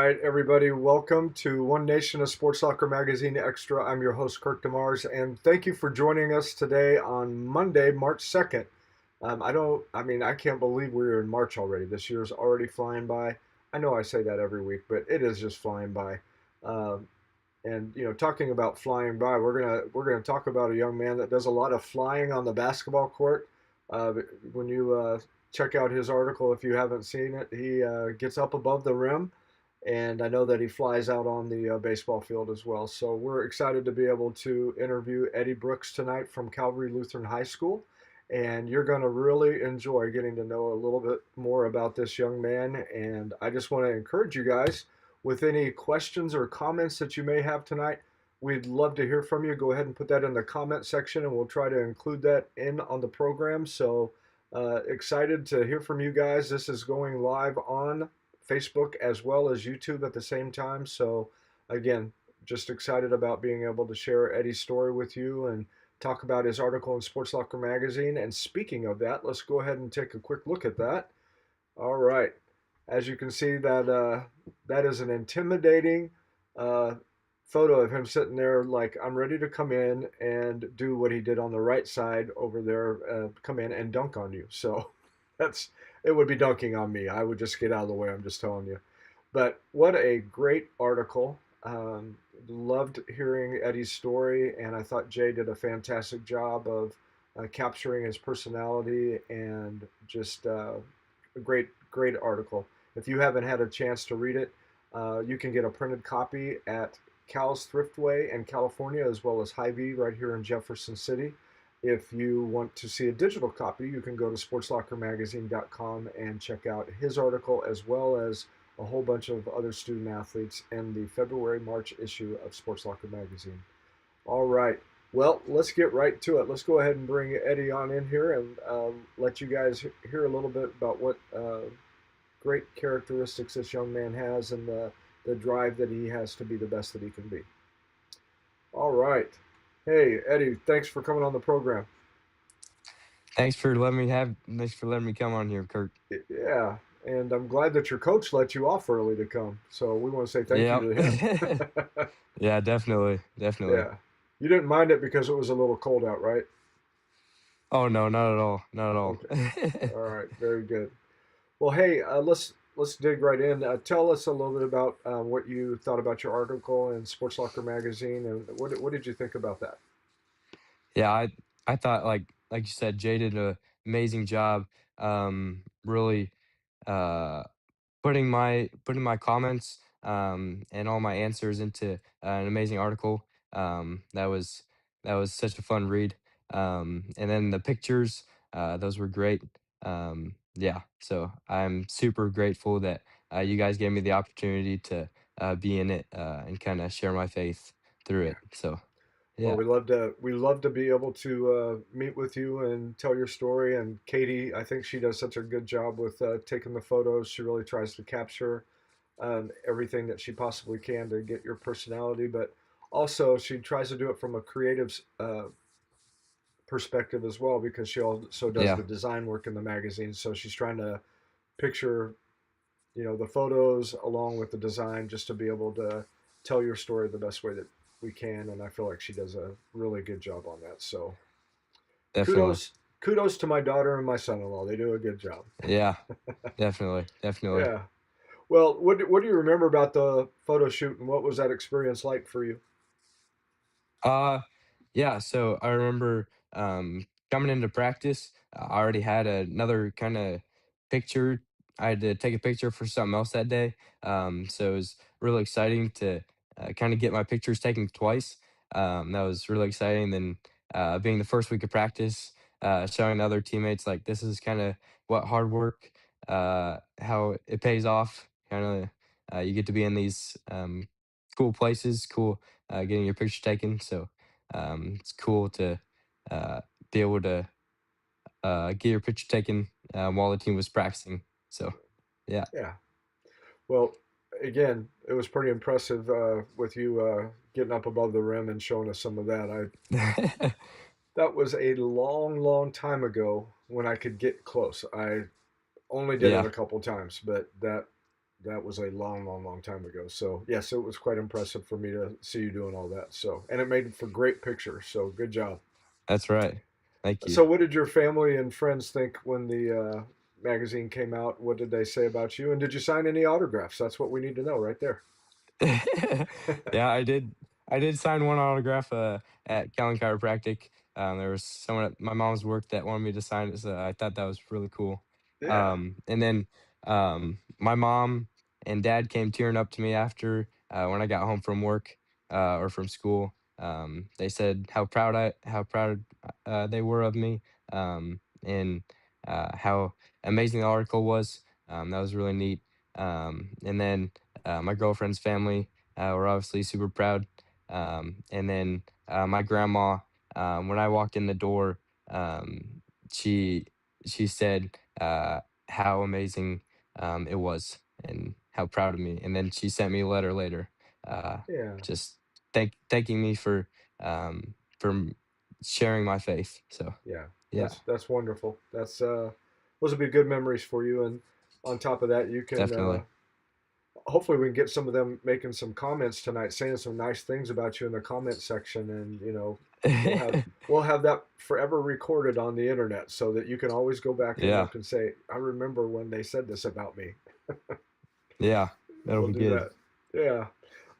right, everybody, welcome to One Nation of Sports Soccer Magazine Extra. I'm your host, Kirk DeMars, and thank you for joining us today on Monday, March 2nd. I can't believe we're in March already. This year's already flying by. I know I say that every week, but it is just flying by. Um, talking about flying by, we're gonna talk about a young man that does a lot of flying on the basketball court. Uh, when you check out his article, if you haven't seen it, he gets up above the rim, and I know that he flies out on the baseball field as well. So we're excited to be able to interview Eddy Brooks tonight from Calvary Lutheran High School, and you're going to really enjoy getting to know a little bit more about this young man. And I just want to encourage you guys with any questions or comments that you may have tonight. We'd love to hear from you. Go ahead and put that in the comment section, and we'll try to include that in on the program. So excited to hear from you guys. This is going live on Facebook as well as YouTube at the same time. So, again, just excited about being able to share Eddy's story with you and talk about his article in Sports Locker Magazine. And speaking of that, let's go ahead and take a quick look at that. All right. As you can see, that is an intimidating uh, photo of him sitting there like, I'm ready to come in and do what he did on the right side over there, come in and dunk on you. So that's it would be dunking on me. I would just get out of the way. I'm just telling you. But what a great article. Loved hearing Eddy's story, and I thought Jay did a fantastic job of capturing his personality and just a great article. If you haven't had a chance to read it, you can get a printed copy at Cal's Thriftway in California, as well as Hy-Vee right here in Jefferson City. If you want to see a digital copy, you can go to sportslockermagazine.com and check out his article, as well as a whole bunch of other student athletes in the February-March issue of Sports Locker Magazine. All right. Well, let's get right to it. Let's go ahead and bring Eddy on in here and let you guys hear a little bit about what great characteristics this young man has and the drive that he has to be the best that he can be. All right. Hey, Eddy, thanks for coming on the program. Thanks for letting me come on here, Kurt. Yeah, and I'm glad that your coach let you off early to come. So we want to say thank you Yep. to him. Yeah, definitely. Yeah. You didn't mind it because it was a little cold out, right? Oh no, not at all. Not at Okay. all. All right. Very good. Well, hey, let's dig right in. Tell us a little bit about what you thought about your article in Sports Locker Magazine, and what did you think about that? Yeah, I thought like you said, Jay did an amazing job. Really uh putting my comments and all my answers into an amazing article. That was such a fun read. And then the pictures, those were great. Yeah, so I'm super grateful that you guys gave me the opportunity to be in it and kind of share my faith through Yeah. it. So Well, yeah, we love to be able to meet with you and tell your story. And Katie, I think she does such a good job with taking the photos. She really tries to capture everything that she possibly can to get your personality, but also she tries to do it from a creative perspective as well, because she also does yeah, the design work in the magazine. So she's trying to picture, the photos along with the design, just to be able to tell your story the best way that we can. And I feel like she does a really good job on that. So definitely. kudos to my daughter and my son-in-law. They do a good job. Yeah, definitely. Yeah. Well, what do you remember about the photo shoot, and what was that experience like for you? Uh, yeah, so I remember coming into practice, I already had another kind of picture. I had to take a picture for something else that day. So it was really exciting to kind of get my pictures taken twice. That was really exciting. Then being the first week of practice, showing the other teammates like this is kind of what hard work, how it pays off. Kind of you get to be in these cool places, cool getting your picture taken. So it's cool to uh, be able to get your picture taken while the team was practicing. So yeah, Yeah. Well, again, it was pretty impressive with you getting up above the rim and showing us some of that. That was a long, long time ago when I could get close. I only did it yeah, a couple times, but that was a long, long, long time ago. So yes, it was quite impressive for me to see you doing all that. So, and it made for great pictures. So good job. That's right. Thank you. So what did your family and friends think when the magazine came out? What did they say about you? And did you sign any autographs? That's what we need to know right there. Yeah, I did sign one autograph, at Callan Chiropractic. There was someone at my mom's work that wanted me to sign it, so I thought that was really cool. Yeah, And then, my mom and dad came tearing up to me after, when I got home from work, or from school. They said how proud, they were of me, and, how amazing the article was. That was really neat. And then, my girlfriend's family were obviously super proud. And then, my grandma, when I walked in the door, um, she she said, how amazing, it was and how proud of me. And then she sent me a letter later, uh, yeah, just thanking me for sharing my faith. So yeah. yeah, That's wonderful. That's those will be good memories for you. And on top of that, you can definitely. hopefully we can get some of them making some comments tonight, saying some nice things about you in the comment section, and we'll have we'll have that forever recorded on the internet so that you can always go back and Yeah, look and say, I remember when they said this about me. yeah, that'll We'll be do good. that. Yeah.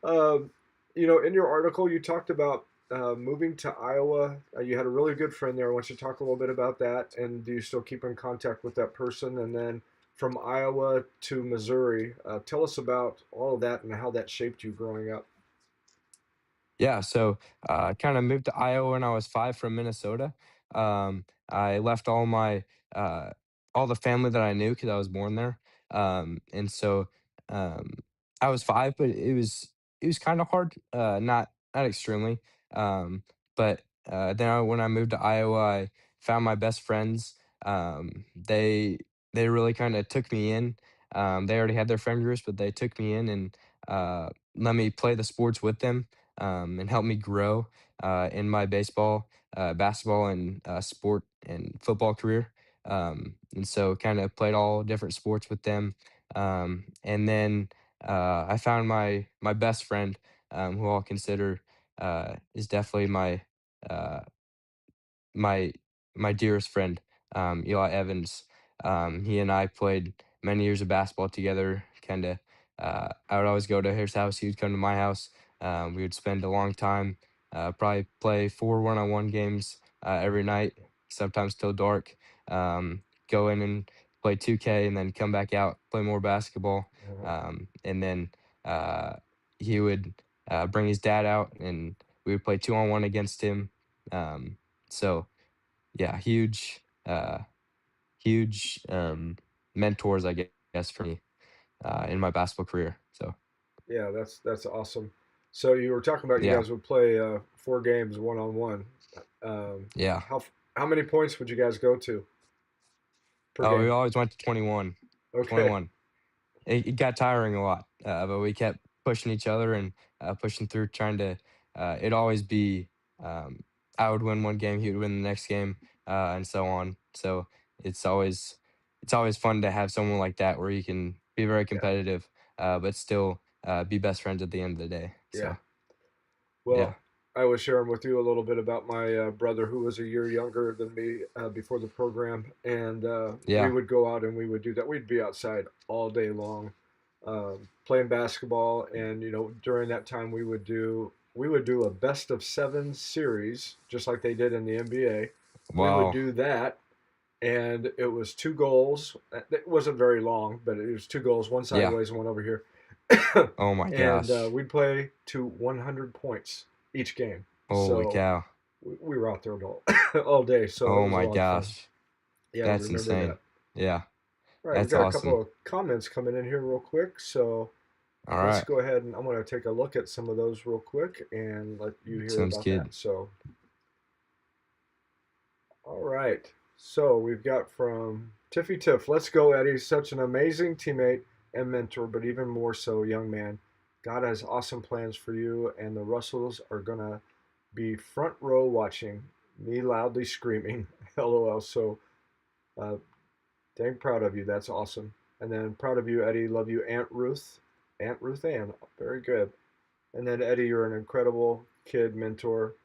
Um, in your article, you talked about moving to Iowa. You had a really good friend there. I want you to talk a little bit about that. And do you still keep in contact with that person? And then from Iowa to Missouri, tell us about all of that and how that shaped you growing up. Yeah, so I kind of moved to Iowa when I was 5 from Minnesota. I left uh, all the family that I knew because I was born there. And so um, I was 5, but it was kind of hard, not extremely. Um, but when I moved to Iowa, I found my best friends. They really kind of took me in. They already had their friend groups, but they took me in and let me play the sports with them, and helped me grow in my baseball, basketball, and sport and football career. And so, kind of played all different sports with them. And then I found my best friend, who I'll consider is definitely uh, my my dearest friend, Eli Evans. He and I played many years of basketball together. Kind of, I would always go to his house. He would come to my house. We would spend a long time. Probably play 4 one-on-one games every night, sometimes till dark. Go in and play 2K, and then come back out, play more basketball. Uh, And then uh, he would bring his dad out, and we would play 2-on-1 against him. So yeah, huge mentors, I guess, for me in my basketball career. So yeah, that's awesome. So you were talking about you yeah, guys would play 4 games one on one. Um, yeah. how how many points would you guys go to per Oh, we game? always went to 21, Okay. 21. It got tiring a lot, but we kept pushing each other and pushing through, trying to. It'd always be um, I would win one game, he would win the next game, and so on. So it's always it's always fun to have someone like that where you can be very Yeah. competitive, but still be best friends at the end of the day. Yeah. So yeah, Well, I was sharing with you a little bit about my brother who was a year younger than me before the program, and we yeah, would go out and we would do that. We'd be outside all day long, playing basketball, and during that time we would do a best of seven series, just like they did in the NBA. We would wow, do that, and it was 2 goals. It wasn't very long, but it was 2 goals, one yeah. sideways and one over here. Oh my And gosh, we'd play to 100 points each game. holy So cow, we were out there all, all day. So it oh was a my lot of fun. gosh, Yeah, to that's remember that. insane. Yeah, All right, we that's got a couple awesome. of comments coming in here real quick. So All let's right, go ahead and I'm going to take a look at some of those real quick and let you hear sounds about that. good. So, all right. So we've got from Tiffy Tiff. Let's go, Eddie. Such an amazing teammate and mentor, but even more so, young man. God has awesome plans for you, and the Russells are going to be front row watching me loudly screaming. LOL. So, uh, dang proud of you. That's awesome. And then proud of you, Eddie. Love you, Aunt Ruth. Aunt Ruth Ann. Very good. And then Eddie, you're an incredible kid, mentor,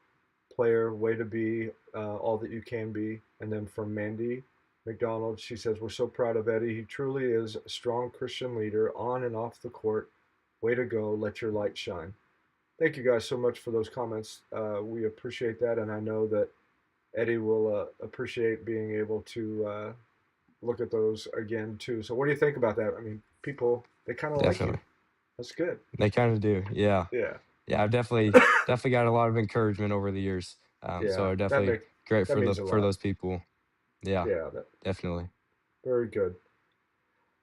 player. Way to be all that you can be. And then from Mandy McDonald, she says, we're so proud of Eddie. He truly is a strong Christian leader on and off the court. Way to go. Let your light shine. Thank you guys so much for those comments. We appreciate that. And I know that Eddie will appreciate being able to look at those again, too. So, what do you think about that? I mean, people, they kind of like you. Definitely. That's good. They kinda do, yeah. Yeah. Yeah, I've definitely got a lot of encouragement over the years, Yeah. so definitely great That means a for lot. those people. Yeah, Yeah. definitely. Very good.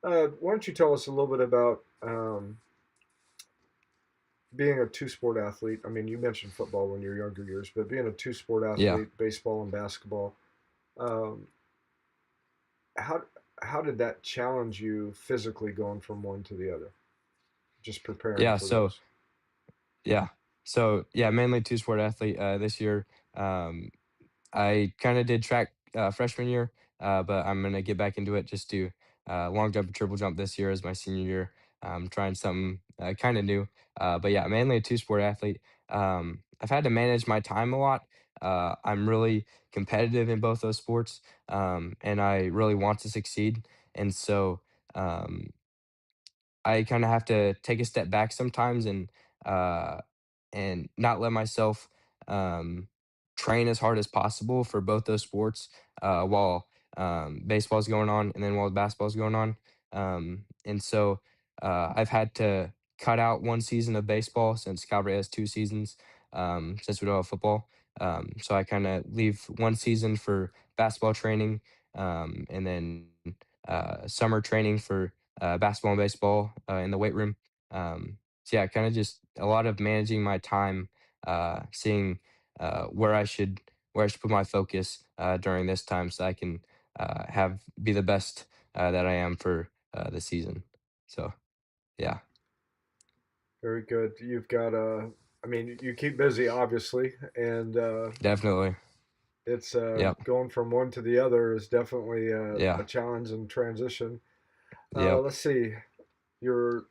Why don't you tell us a little bit about being a two sport athlete? I mean, you mentioned football when you're younger years, but being a two sport Yeah. athlete, baseball and basketball, um, how how did that challenge you physically going from one to the other? Just preparing Yeah, for so those. yeah. So, yeah, mainly two-sport athlete, this year, um I kinda did track, freshman year, but I'm gonna get back into it, just do, long jump and triple jump this year as my senior year. Trying something, kinda new, but yeah, mainly a two-sport athlete. I've had to manage my time a lot. I'm really competitive in both those sports, and I really want to succeed, and so, um I kinda have to take a step back sometimes uh, and not let myself, um, train as hard as possible for both those sports, while, baseball's going on and then while basketball's going on. And so, I've had to cut out 1 season of baseball since Calvary has 2 seasons, since we don't have football. So I kinda leave 1 season for basketball training, and then, summer training for basketball and baseball in the weight room. So yeah, kind of just a lot of managing my time, seeing where I should put my focus during this time, so I can have be the best that I am for the season. So yeah, Very good. You've got I mean, you keep busy, obviously, and definitely. it's Yep. going from one to the other is definitely a Yeah. challenge and transition. Yep. Let's see. You're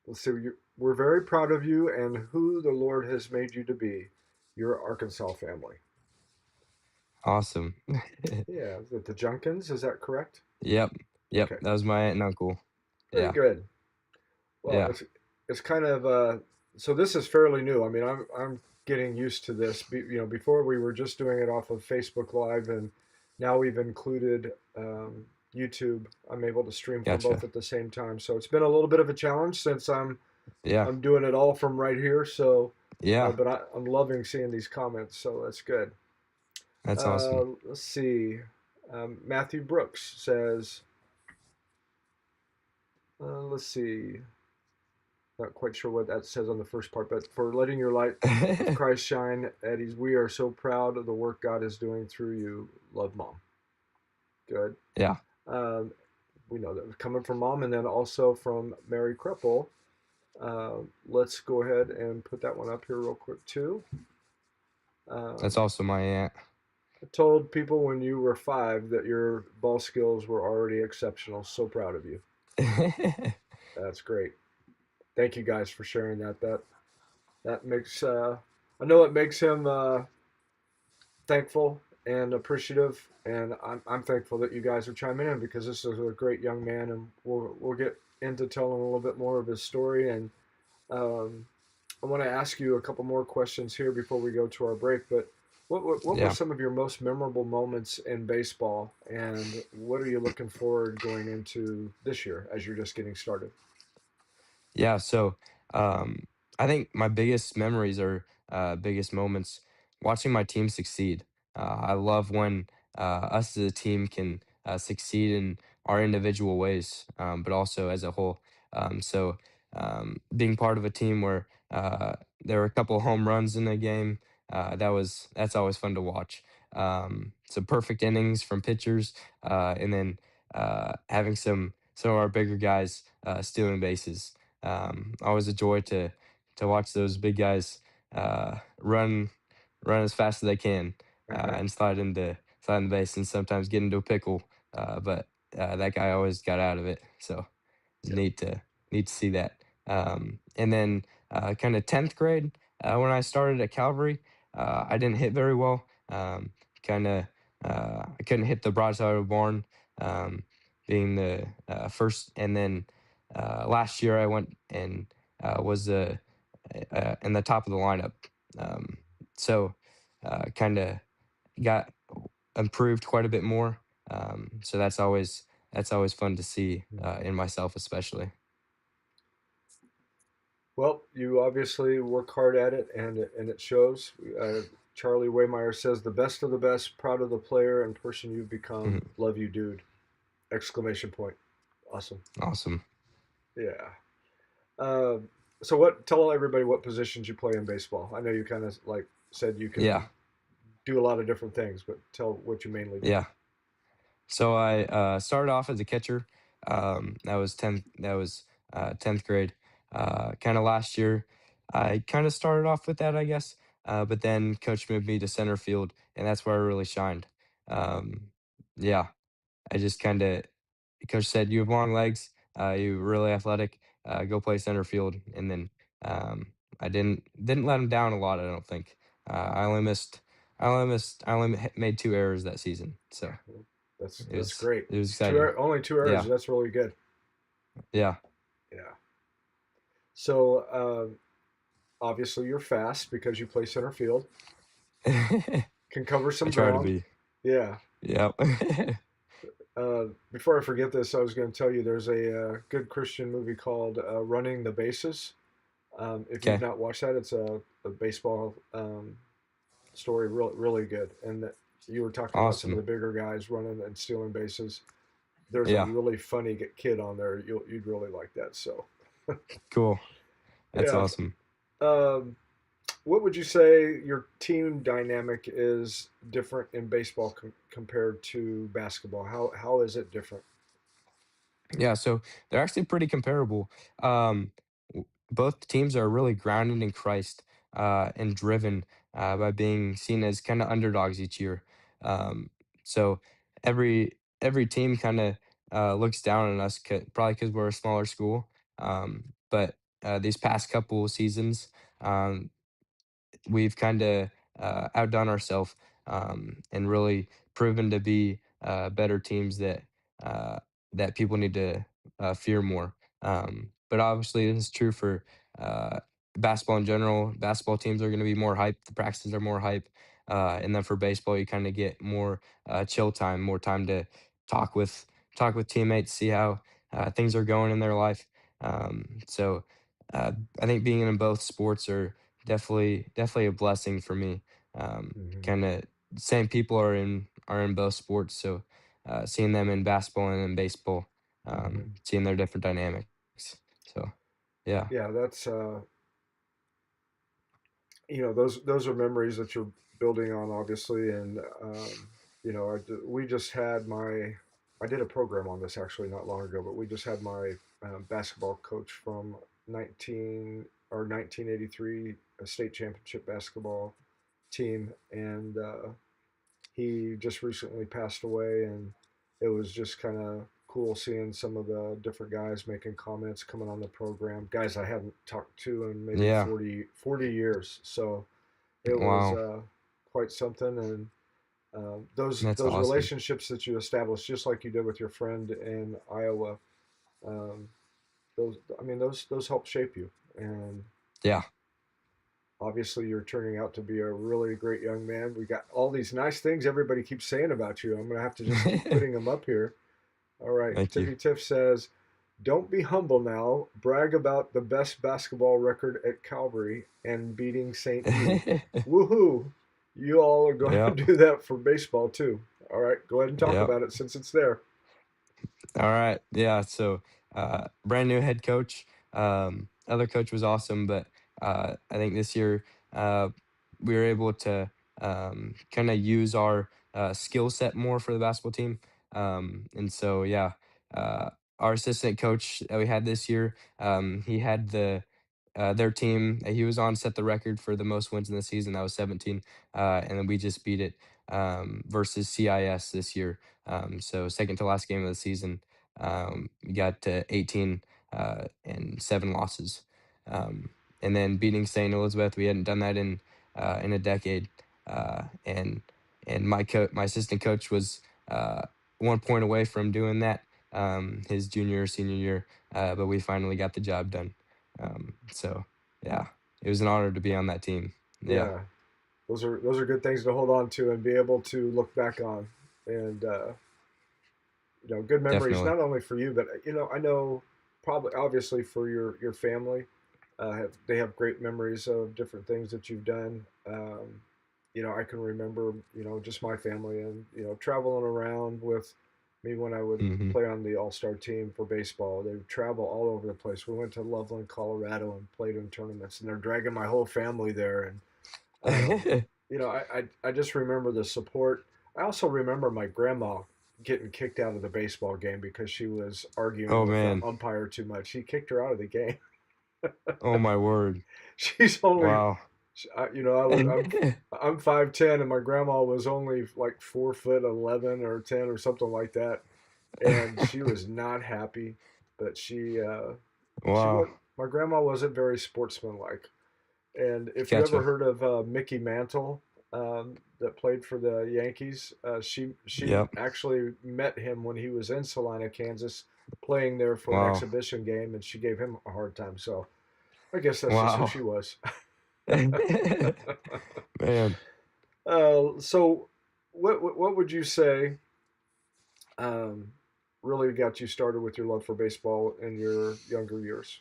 let's see. We're very proud of you and who the Lord has made you to be. Your Arkansas family. Awesome. Yeah, is it the Junkins? Is that correct? Yep. Yep. Okay, That was my aunt and uncle. very Yeah. good. Well, Yeah. it's kind of so this is fairly new. I mean, I'm getting used to this. Before we were just doing it off of Facebook Live, and now we've included YouTube. I'm able to stream from both Gotcha. at the same time. So it's been a little bit of a challenge since Yeah. I'm doing it all from right here. So, Yeah. but I'm loving seeing these comments. So that's good. That's awesome. Let's see. Matthew Brooks says, let's see. Not quite sure what that says on the first part, but for letting your light of Christ shine, Eddie's, we are so proud of the work God is doing through you. Love, Mom. Good. Yeah. Um, we know that coming from Mom, and then also from Mary Kreppel. Let's go ahead and put that one up here real quick too. That's Um, also my aunt. I told people when you were 5 that your ball skills were already exceptional. So proud of you. That's great. Thank you guys for sharing that. That makes I know it makes him thankful and appreciative, and I'm thankful that you guys are chiming in because this is a great young man, and we'll get into telling a little bit more of his story. And um, I want to ask you a couple more questions here before we go to our break. But what were Yeah. some of your most memorable moments in baseball, and what are you looking forward going into this year as you're just getting started? Yeah, so I think my biggest memories or biggest moments watching my team succeed. I love when us as a team can succeed in our individual ways, but also as a whole. Being part of a team where there were a couple home runs in the game, that's always fun to watch. Some perfect innings from pitchers, and then having some of our bigger guys stealing bases. Always a joy to watch those big guys run as fast as they can Uh-huh. and slide in the base and sometimes get into a pickle. But that guy always got out of it. So It's Yep. neat to see that. And then kind of 10th grade, when I started at Calvary, I didn't hit very well. Kind of I couldn't hit the broadside of the barn, um, being the first. And then last year I went and was in the top of the lineup. Um, so kind of got improved quite a bit more. So that's always fun to see Mhm. in myself, especially. Well, you obviously work hard at it, and it shows. Charlie Waymeyer says, "The best of the best, proud of the player and person you've become. Mhm. Love you, dude!" Exclamation point. Awesome. Awesome. Yeah. Uh, so what? Tell everybody what positions you play in baseball. I know you kind of like said you Yeah, can do a lot of different things, but tell what you mainly do. yeah. So I started off as a catcher. That was 10th grade. Kind of last year, I kind of started off with that, I guess. But then coach moved me to center field, and that's where I really shined. Um, yeah, I just kind of coach said, "You have long legs. You're really athletic. Go play center field." And then I didn't let him down a lot. I don't think. I only made 2 errors that season. So That's great. it was exciting. Only 2 errors. Yeah, That's really good. yeah. Yeah. So obviously you're fast because you play center field. I Can cover some try to ground. be. Yeah. Yep. Before I forget this, I was going to tell you there's a good Christian movie called Running the Bases. If you've Okay. not watched that, it's a baseball story, really good. And that you were talking about some of Awesome. the bigger guys running and stealing bases. There's a Yeah. really funny kid on there. You'd really like that. So Cool. That's yeah. awesome. Um, what would you say your team dynamic is different in baseball compared to basketball? How is it different? Yeah, so they're actually pretty comparable. Both teams are really grounded in Christ and driven by being seen as kind of underdogs each year. So every team kind of looks down on us, probably because we're a smaller school. But these past couple seasons, um, we've kind of outdone ourselves and really proven to be better teams uh, that people need to fear more. But obviously, this is true for uh, basketball in general. Basketball teams are going to be more hype. The practices are more hype, and then for baseball, you kind of get more chill time, more time to talk with talk with teammates, see how things are going in their life. So uh, I think being in both sports are definitely a blessing for me. Hmm. Kind of same people are in both sports, so seeing them in basketball and in baseball, Hmm. seeing their different dynamics. So yeah, Yeah, that's those are memories that you're building on, obviously, and we just had my I did a program on this actually not long ago, but we just had my basketball coach from 1983 a state championship basketball team, and he just recently passed away, and it was just kind of cool seeing some of the different guys making comments coming on the program, guys I hadn't talked to in maybe yeah, 40 years. So it was wow, quite something, and that's those awesome. relationships that you establish, just like you did with your friend in Iowa, um, those help shape you, and Yeah, obviously you're turning out to be a really great young man. We got all these nice things everybody keeps saying about you. I'm gonna have to just keep putting them up here. All right, thank you. Tiffy Tiff says, "Don't be humble now. Brag about the best basketball record at Calvary and beating St. E. Woohoo! You all are going to Yep, do that for baseball too. All right, go ahead and talk yep. about it since it's there." All right. Yeah. So, brand new head coach. Other coach was awesome, but I think this year uh, we were able to kind of use our skill set more for the basketball team. And so, yeah, uh, our assistant coach that we had this year, he had their team that he was on set the record for the most wins in the season. That was 17, and then we just beat it versus CIS this year. So second to last game of the season, we got 18. and 7 losses. And then beating St. Elizabeth, we hadn't done that in a decade. And my assistant coach was 1 point away from doing that his junior or senior year, but we finally got the job done. So yeah, it was an honor to be on that team. Yeah, Yeah, those are good things to hold on to and be able to look back on, and good memories definitely. not only for you, but I know probably obviously for your family. They have great memories of different things that you've done. I can remember, just my family and, traveling around with me when I would Hmm. play on the All Star team for baseball. They would travel all over the place. We went to Loveland, Colorado, and played in tournaments, and they're dragging my whole family there. And I just remember the support. I also remember my grandma getting kicked out of the baseball game because she was arguing Oh with the man. umpire too much. He kicked her out of the game. Oh my word. She's only, Wow. I'm 5'10", and my grandma was only like 4'11" or 10 or something like that, and she was not happy. But she Wow. was my grandma wasn't very sportsmanlike. And if you ever Gotcha. heard of Mickey Mantle, that played for the Yankees, she Yep. actually met him when he was in Salina, Kansas, playing there for an Wow. exhibition game, and she gave him a hard time. So I guess that's just who Wow. she was. Man. So what would you say um, really got you started with your love for baseball in your younger years?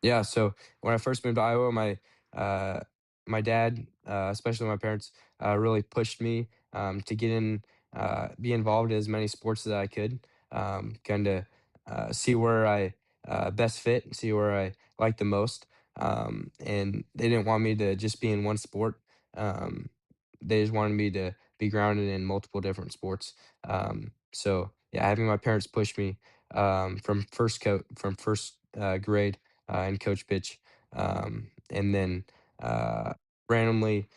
Yeah, so when I first moved to Iowa, uh, my dad, especially my parents, really pushed me to be involved in as many sports as I could, kind of see where I best fit, see where I like the most. And they didn't want me to just be in one sport. Um, they just wanted me to be grounded in multiple different sports. So yeah, having my parents push me from first grade and coach pitch. And then randomly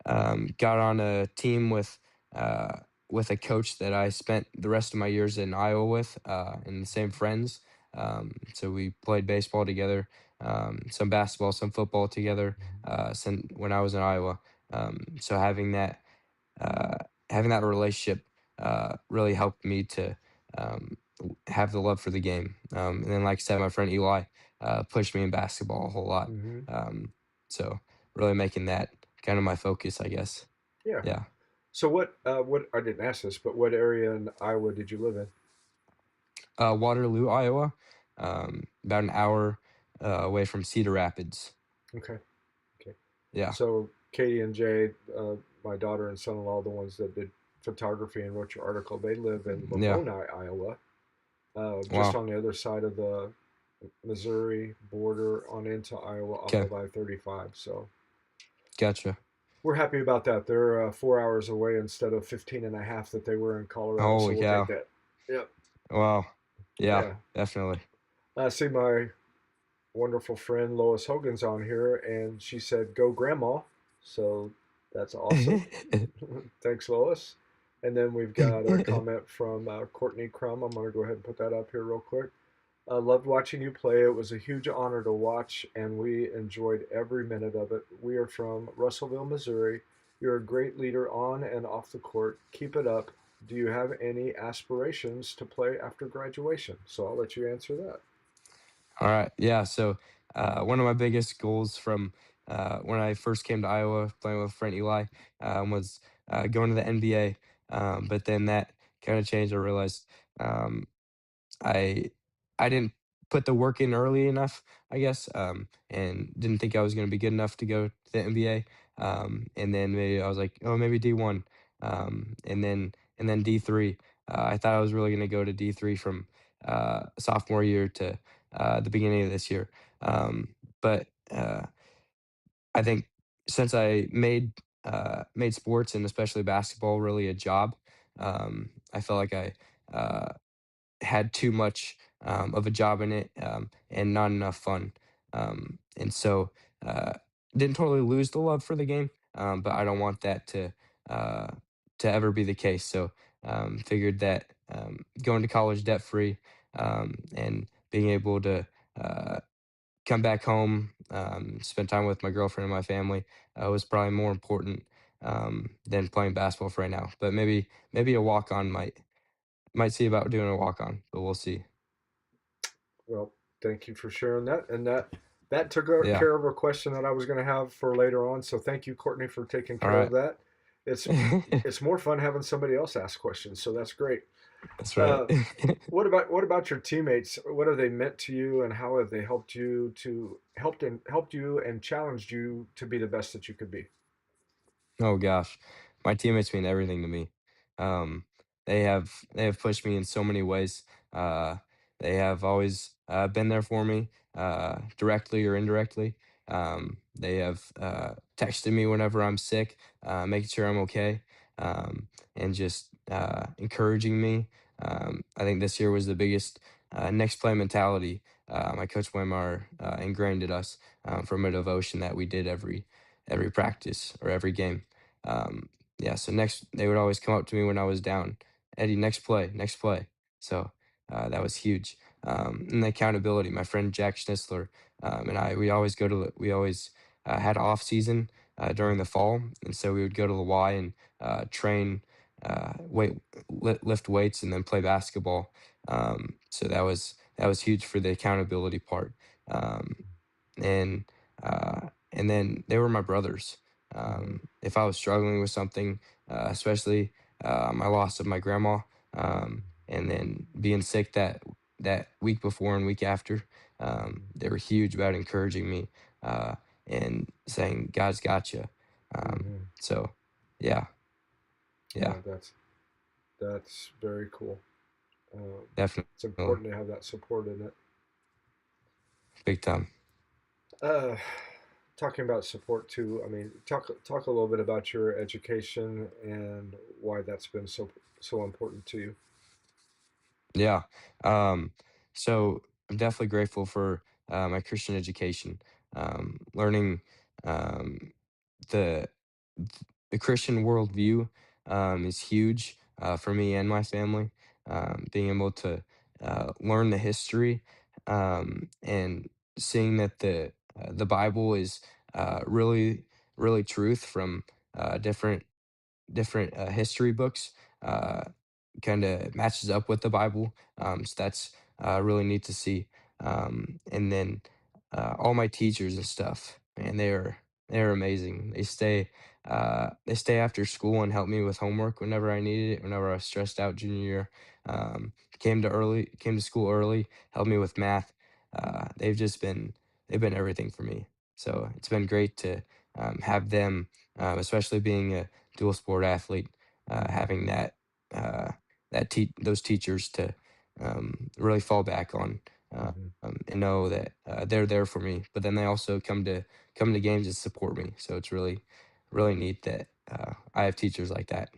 got on a team with a coach that I spent the rest of my years in Iowa with, and the same friends. So we played baseball together, some basketball, some football together, when I was in Iowa. So uh, having that relationship really helped me to have the love for the game. And then, like I said, my friend Eli pushed me in basketball a whole lot. Hmm. Um, so really making that kind of my focus, I guess. Yeah. Yeah. So what I didn't ask this, but what area in Iowa did you live in? Waterloo, Iowa, about an hour away from Cedar Rapids. Okay. Okay. Yeah. So Katie and Jay, my daughter and son-in-law, the ones that did photography and wrote your article, they live in Yeah. Lamoni, Iowa, just Wow. on the other side of the Missouri border on into Iowa off Okay. of I-35. So Gotcha. we're happy about that. They're 4 hours away instead of 15 and a half that they were in Colorado. So Holy we'll take cow. that. Yep. Wow. Yeah, Yeah. definitely. I see my wonderful friend Lois Hogan's on here, and she said, "Go, Grandma." So that's awesome. Thanks, Lois. And then we've got a comment from Courtney Crum. I'm going to go ahead and put that up here real quick. Loved watching you play. It was a huge honor to watch, and we enjoyed every minute of it. We are from Russellville, Missouri. You're a great leader on and off the court. Keep it up. Do you have any aspirations to play after graduation? So I'll let you answer that. All right. Yeah. So one of my biggest goals from when I first came to Iowa, playing with friend Eli, was going to the NBA. But then that kind of changed. I realized um, I I didn't put the work in early enough, I guess, and didn't think I was going to be good enough to go to the NBA. And then maybe I was like, oh, maybe D1, and then D3. I thought I was really going to go to D3 from sophomore year to the beginning of this year. But I think since I made sports and especially basketball really a job, I felt like I had too much of a job in it, and not enough fun. And so uh, didn't totally lose the love for the game, but I don't want that uh, to ever be the case. So figured that going to college debt free and being able to come back home, spend time with my girlfriend and my family was probably more important than playing basketball for right now. But maybe a walk on might see about doing a walk on, but we'll see. Well, thank you for sharing that. And that took Yeah. care of a question that I was going to have for later on. So thank you, Courtney, for taking All care of right. that. It's it's more fun having somebody else ask questions, so that's great. That's right. Uh, what about your teammates? What have they meant to you, and how have they helped you and challenged you to be the best that you could be? Oh gosh, my teammates mean everything to me. Um, they have pushed me in so many ways. Uh, they have always been there for me, directly or indirectly. They have texted me whenever I'm sick, making sure I'm okay, and just encouraging me. I think this year was the biggest next play mentality. My coach Wimar ingrained at us from a devotion that we did every practice or every game. Um, yeah, so next they would always come up to me when I was down. Eddie, next play, next play. So that was huge. And the accountability. My friend Jack Schnitzler and I, we always had off season during the fall, and so we would go to the Y and train, lift weights, and then play basketball. So that was huge for the accountability part. Um, and then they were my brothers. Mm-hmm. If I was struggling with something, especially my loss of my grandma, and then being sick that week before and week after, they were huge about encouraging me uh, and saying God's got you. Mm-hmm. So, yeah, yeah, Yeah, that's very cool. Um, it's definitely, important to have that support in it. big time. Uh, Talking about support too. I mean, talk a little bit about your education and why that's been so important to you. Yeah. Um, so I'm definitely grateful for my Christian education. Learning um, the the Christian worldview is huge for me and my family. Being able to learn the history and seeing that the Bible is really truth from different history books kind of matches up with the Bible. So that's really neat to see. And then all my teachers and stuff, man, they're amazing. They stay after school and help me with homework whenever I needed it. Whenever I was stressed out junior year, came to school early, helped me with math. They've been everything for me. So it's been great to have them, especially being a dual sport athlete, having uh, those teachers to really fall back on Mm-hmm. and know that they're there for me. But then they also come to games and support me. So it's really neat that I have teachers like that.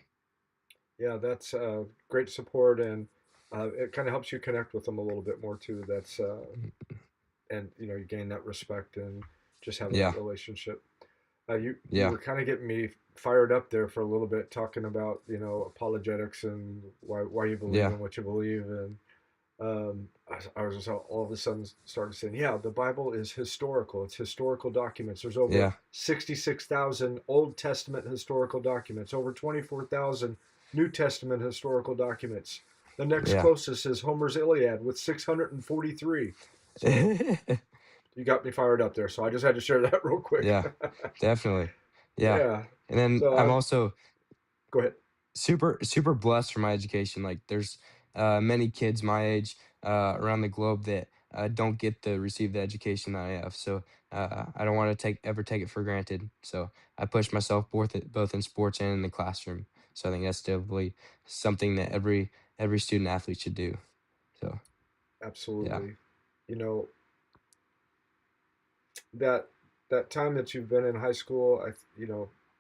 Yeah, that's great support, and it kind of helps you connect with them a little bit more too. That's and you gain that respect and just having that Yeah, relationship. You yeah, were kind of getting me fired up there for a little bit, talking about apologetics and why you believe yeah, in what you believe, and I was just all of a sudden started saying, yeah, the Bible is historical. It's historical documents. There's over yeah, 66,000 Old Testament historical documents, over 24,000 New Testament historical documents. The next yeah. closest is Homer's Iliad with 643. So you got me fired up there. So I just had to share that real quick. Yeah, definitely. Yeah. Yeah. And then So I'm I also go ahead. super blessed for my education. Like there's many kids my age around the globe that don't get to receive the education that I have. So I don't want to ever take it for granted. So I push myself both in sports and in the classroom. So I think that's definitely something that every student athlete should do. So yeah, Absolutely. You know, that time that you've been in high school,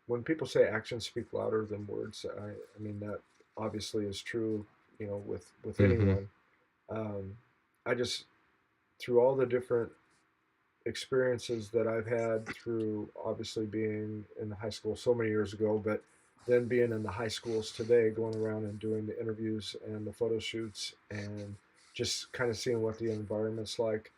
when people say actions speak louder than words, I mean that obviously is true, with hmm, anyone. I just through all the different experiences that I've had through obviously being in the high school so many years ago, but then being in the high schools today, going around and doing the interviews and the photo shoots and just kind of seeing what the environment's like.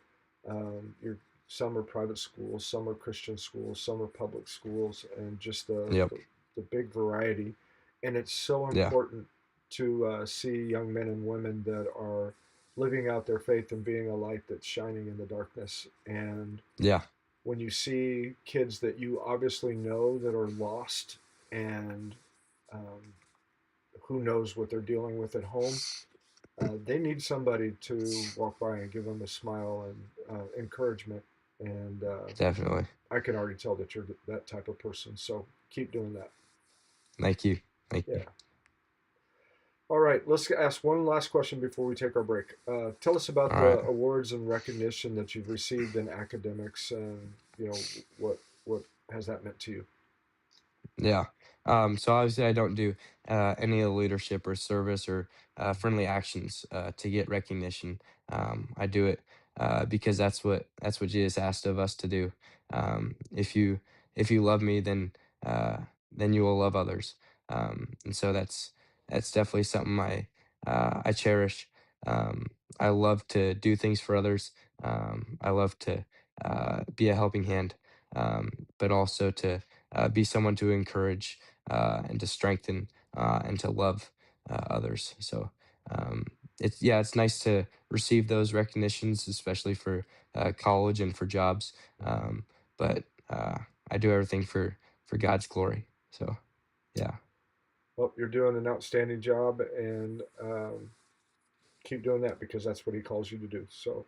Your Some are private schools, some are Christian schools, some are public schools, and just Yep. the big variety. And it's so Yeah. important to see young men and women that are living out their faith and being a light that's shining in the darkness. And Yeah. when you see kids that you obviously know that are lost and um, who knows what they're dealing with at home, they need somebody to walk by and give them a smile and encouragement. And Definitely. I can already tell that you're that type of person. So keep doing that. Thank you. Thank you. Yeah. All right. Let's ask one last question before we take our break. Tell us about All the right. awards and recognition that you've received in academics, and what has that meant to you? Yeah. So obviously, I don't do any of the leadership or service or friendly actions to get recognition. I do it because that's what Jesus asked of us to do. If you love me, then you will love others. And so that's definitely something I cherish. Um, I love to do things for others. I love to be a helping hand, but also to be someone to encourage and to strengthen and to love others. So um, it's nice to receive those recognitions, especially for college and for jobs. But I do everything for God's glory. So yeah, Well, you're doing an outstanding job, and keep doing that because that's what He calls you to do. So,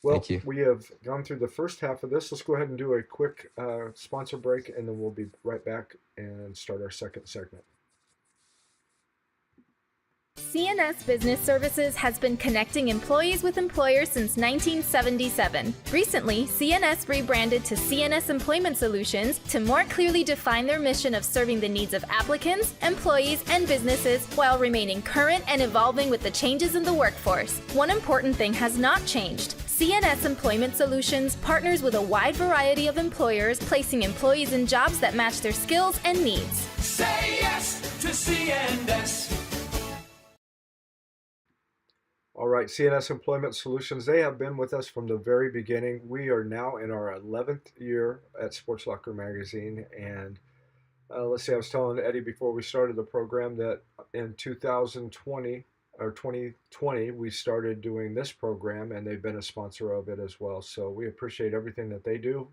well, thank you. we have gone through the first half of this. Let's go ahead and do a quick sponsor break, and then we'll be right back and start our second segment. CNS Business Services has been connecting employees with employers since 1977. Recently, CNS rebranded to CNS Employment Solutions to more clearly define their mission of serving the needs of applicants, employees, and businesses while remaining current and evolving with the changes in the workforce. One important thing has not changed. CNS Employment Solutions partners with a wide variety of employers, placing employees in jobs that match their skills and needs. Say yes to CNS. All right, CNS Employment Solutions, they have been with us from the very beginning. We are now in our 11th year at Sports Locker Magazine. And let's see, I was telling Eddie before we started the program that in 2020 or 2020, we started doing this program, and they've been a sponsor of it as well. So we appreciate everything that they do,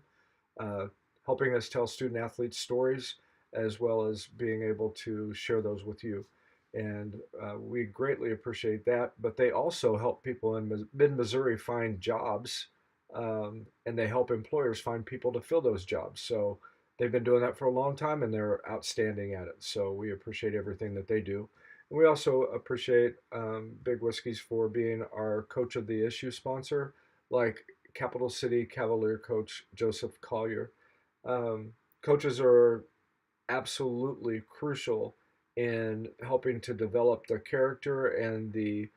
uh, helping us tell student athletes stories as well as being able to share those with you. And we greatly appreciate that. But they also help people in mid Missouri find jobs, and they help employers find people to fill those jobs. So they've been doing that for a long time, and they're outstanding at it. So we appreciate everything that they do. And we also appreciate Big Whiskies for being our Coach of the Issue sponsor, like Capital City Cavalier coach Joseph Collier. Um, Coaches are absolutely crucial in helping to develop the character and the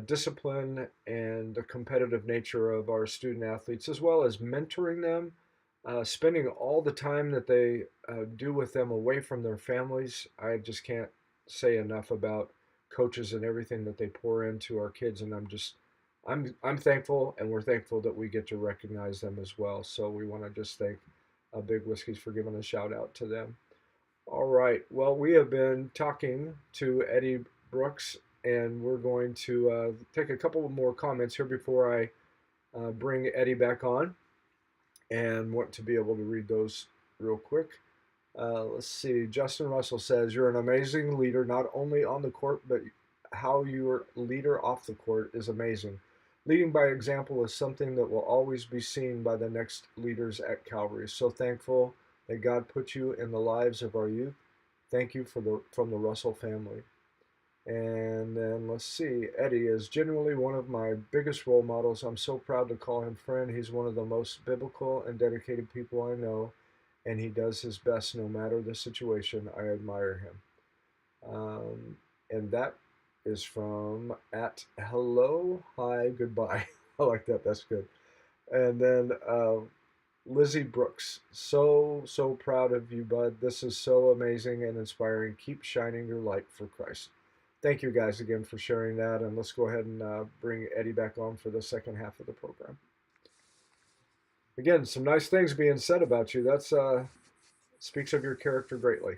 discipline and the competitive nature of our student athletes, as well as mentoring them, spending all the time that they do with them away from their families. I just can't say enough about coaches and everything that they pour into our kids, and I'm thankful, and we're thankful that we get to recognize them as well. So we want to just thank Big Whiskies for giving a shout out to them. All right. Well, we have been talking to Eddy Brooks, and we're going to take a couple more comments here before I bring Eddie back on, and want to be able to read those real quick. Let's see. Justin Russell says, "You're an amazing leader, not only on the court, but how your leader off the court is amazing. Leading by example is something that will always be seen by the next leaders at Calvary. So thankful that God put you in the lives of our youth. Thank you from the Russell family." And then let's see. Eddie is genuinely one of my biggest role models. I'm so proud to call him friend. He's one of the most biblical and dedicated people I know, and he does his best no matter the situation. I admire him. And that is from at hello, hi, goodbye. I like that. That's good. And then Lizzie Brooks, so proud of you, bud. This is so amazing and inspiring. Keep shining your light for Christ. Thank you guys again for sharing that, and let's go ahead and bring Eddie back on for the second half of the program. Again, some nice things being said about you. That's speaks of your character greatly.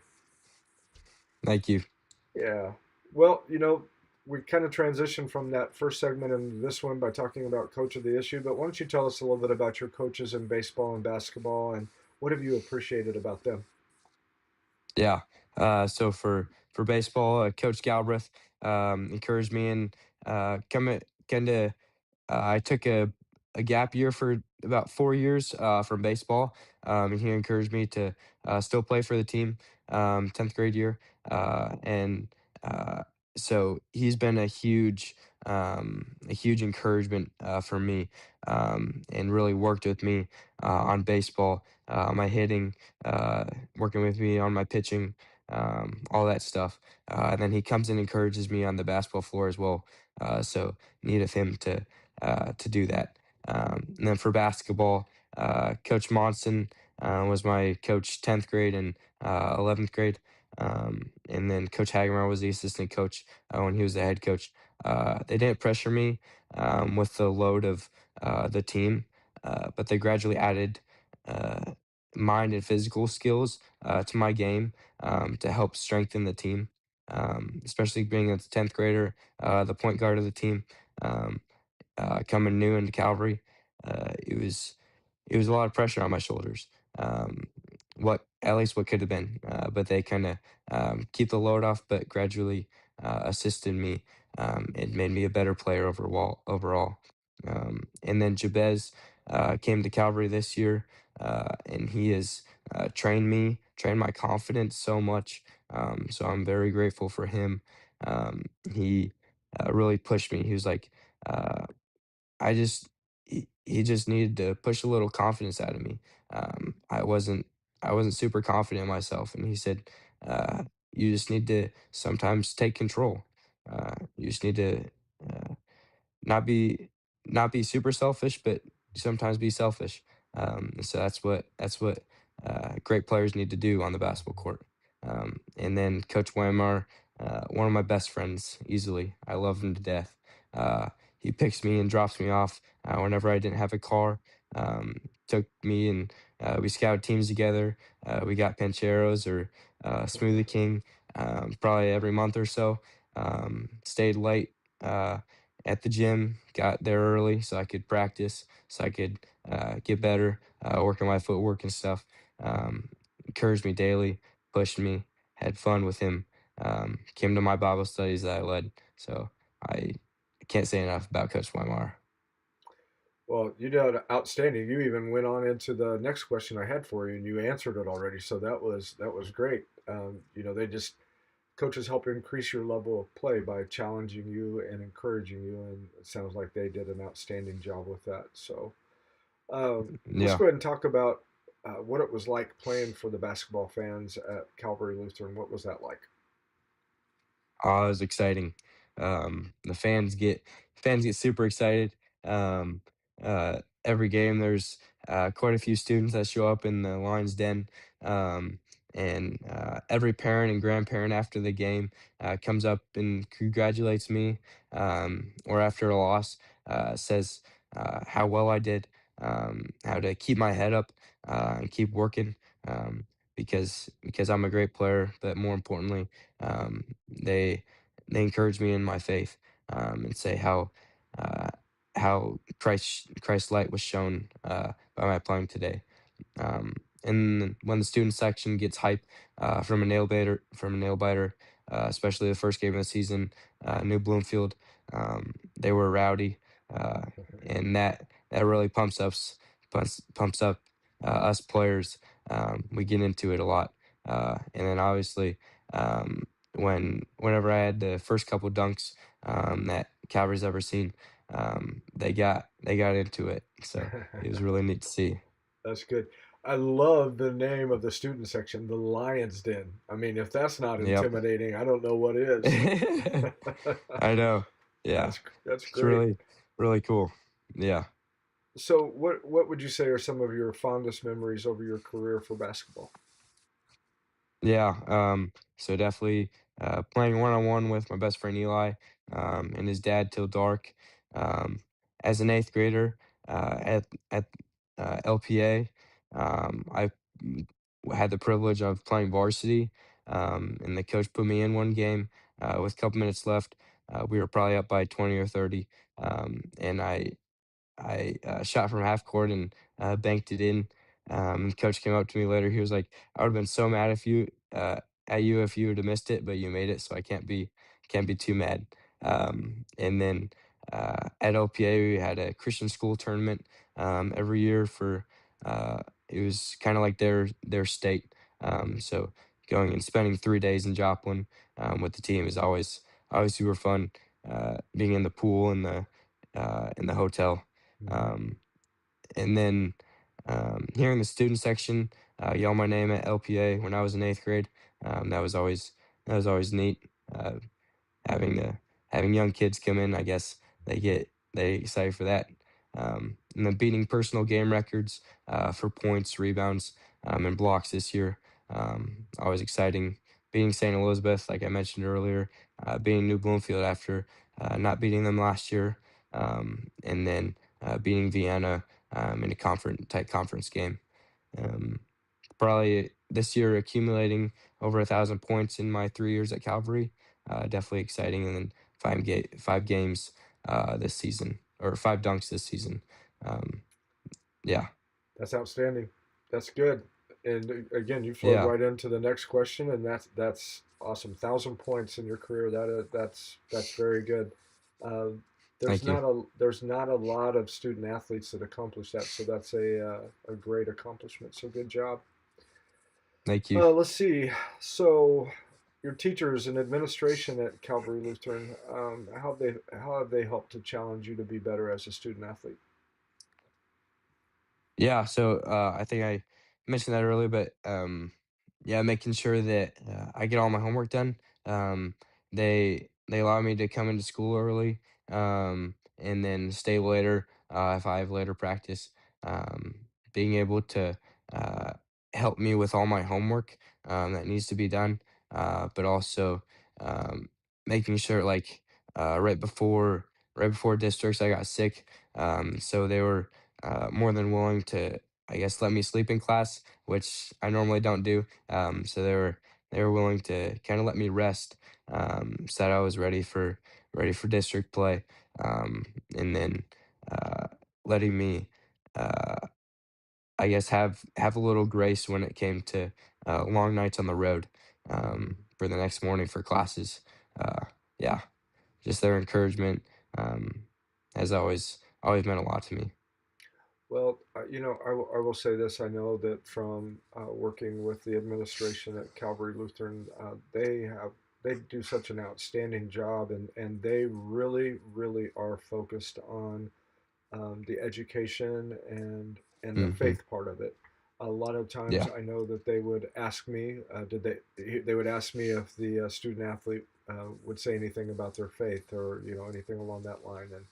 Thank you. Yeah. Well, we kind of transitioned from that first segment into this one by talking about coach of the issue, but why don't you tell us a little bit about your coaches in baseball and basketball, and what have you appreciated about them? Yeah. So for baseball, Coach Galbraith encouraged me and coming kind of I took a gap year for about 4 years from baseball, and he encouraged me to still play for the team 10th grade year. And so he's been a huge encouragement for me, and really worked with me on baseball, my hitting, uh, working with me on my pitching, all that stuff. And then he comes and encourages me on the basketball floor as well. So need of him to do that. And then for basketball, Coach Monson was my coach 10th grade and 11th grade. And then Coach Hagemeyer was the assistant coach when he was the head coach. They didn't pressure me with the load of the team, but they gradually added uh, mind and physical skills to my game to help strengthen the team, especially being a 10th grader, the point guard of the team. Um, Coming new into Calvary, it was a lot of pressure on my shoulders. Um, what at least what could have been, but they kind of keep the load off, but gradually assisted me. It made me a better player overall. And then Jabez came to Calvary this year, and he has trained my confidence so much. So I'm very grateful for him. He really pushed me. He was like, uh, I just he just needed to push a little confidence out of me. I wasn't super confident in myself, and he said, "You just need to sometimes take control. You just need to uh, not be not be super selfish, but sometimes be selfish." So that's what great players need to do on the basketball court. And then Coach Weimar, one of my best friends, easily. I love him to death. He picks me and drops me off whenever I didn't have a car. Took me and we scouted teams together. We got Pancheros or Smoothie King probably every month or so. Stayed late at the gym, got there early so I could practice, so I could get better, work on my footwork and stuff. Encouraged me daily, pushed me, had fun with him. Came to my Bible studies that I led. So I can't say enough about Coach Weimar. Well, you did outstanding. You even went on into the next question I had for you, and you answered it already. So that was great. They just coaches help increase your level of play by challenging you and encouraging you, and it sounds like they did an outstanding job with that. So let's Yeah. go ahead and talk about what it was like playing for the basketball fans at Calvary Lutheran. What was that like? Oh, it was exciting. The fans get super excited. Every game, there's quite a few students that show up in the Lions Den, um, and every parent and grandparent after the game comes up and congratulates me, or after a loss says how well I did, how to keep my head up and keep working. Because I'm a great player, but more importantly, they encourage me in my faith, and say uh, how Christ's light was shown by my playing today. And when the student section gets hype from a nail biter, especially the first game of the season, New Bloomfield, they were rowdy, uh, and that really pumps up us players. We get into it a lot, and then obviously whenever I had the first couple dunks that Calvary's ever seen, they got into it. So it was really neat to see. That's good. I love the name of the student section, the Lions Den. I mean, if that's not Yep. intimidating, I don't know what is. I know. Yeah. That's It's great. really, really cool. Yeah. So, what would you say are some of your fondest memories over your career for basketball? Yeah, so definitely playing one on one with my best friend Eli and his dad till dark. Um, as an eighth grader at LPA, I had the privilege of playing varsity, and the coach put me in one game with a couple minutes left. We were probably up by 20 or 30, and I shot from half court and banked it in. Coach came up to me later. He was like, "I would have been so mad if you at you if you would have missed it, but you made it, so I can't be too mad." And then at OPA, we had a Christian school tournament every year for it was kind of like their state. So going and spending 3 days in Joplin with the team is always super fun. Being in the pool and the hotel. Hmm. Um, and then hearing the student section yell my name at LPA when I was in eighth grade, that was always neat. Having the having young kids come in, I guess they excited for that. And then beating personal game records for points, rebounds, and blocks this year, always exciting. Beating St. Elizabeth, like I mentioned earlier, beating New Bloomfield after not beating them last year, and then beating Vienna in a tight conference game. Um, Probably this year accumulating over 1,000 points in my 3 years at Calvary. Definitely exciting. And then 5 games this season, or 5 dunks this season. Um, yeah, That's outstanding. That's good. And again, you flowed yeah. right into the next question, and that's awesome. 1,000 points in your career. That's very good. Uh, Thank you, there's not a lot of student athletes that accomplish that, so that's a great accomplishment. So good job. thank you. Let's see. So your teachers and administration at Calvary Lutheran, how have they helped to challenge you to be better as a student athlete? Yeah, so I think I mentioned that earlier, but yeah, making sure that I get all my homework done. Um, they allow me to come into school early, and then stay later if I have later practice. Being able to uh, help me with all my homework that needs to be done, but also um, making sure like right before districts I got sick, so they were more than willing to, I guess, let me sleep in class, which I normally don't do. So they were willing to kind of let me rest, so that I was ready for district play, and then uh, letting me, uh, I guess, have a little grace when it came to long nights on the road for the next morning for classes. Yeah, just their encouragement has always meant a lot to me. Well, I will say this. I know that from working with the administration at Calvary Lutheran, they do such an outstanding job, and they really, really are focused on the education and the Hmm. faith part of it. A lot of times, Yeah. I know that they would ask me, they would ask me if the student athlete would say anything about their faith or anything along that line, and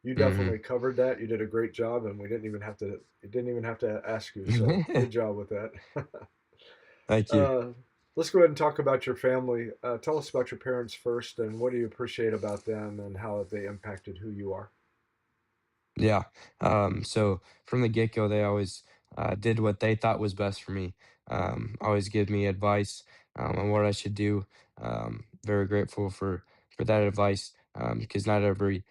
you Hmm. definitely covered that. You did a great job, and it didn't even have to ask you. So good job with that. Thank you. uh, let's go ahead and talk about your family. Tell us about your parents first, and what do you appreciate about them, and how have they impacted who you are? Yeah. So from the get go, they always did what they thought was best for me. Always give me advice on what I should do. Very grateful for that advice because not every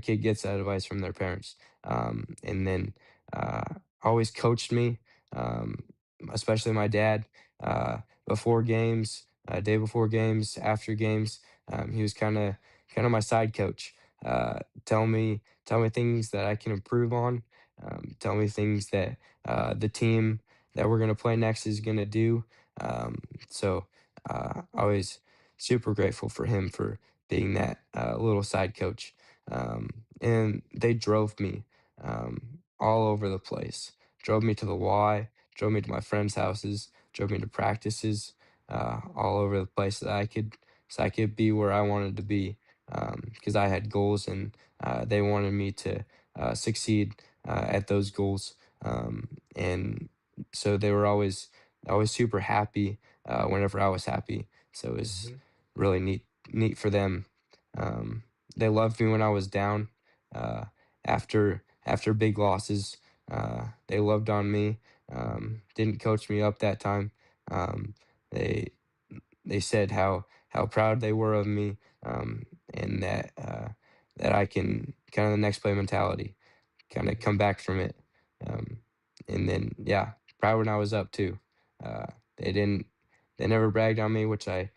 kid gets that advice from their parents. And then always coached me, um, especially my dad, uh, before games, day before games, after games. He was kind of my side coach. Tell me things that I can improve on. Tell me things that the team that we're going to play next is going to do. So always super grateful for him for being that little side coach. And they drove me all over the place. Drove me to the Y, drove me to my friends' houses, drove me to practices, all over the place so I could be where I wanted to be because I had goals and they wanted me to succeed at those goals. And so they were always always super happy whenever I was happy. So it was Hmm. really neat for them. Um, they loved me when I was down. Uh, after big losses, they loved on me. Didn't coach me up that time. Um, they they said how proud they were of me, and that I can kind of the next play mentality, kind of Hmm. come back from it. Um, and then yeah, proud when I was up too. Uh, they didn't they never bragged on me, which I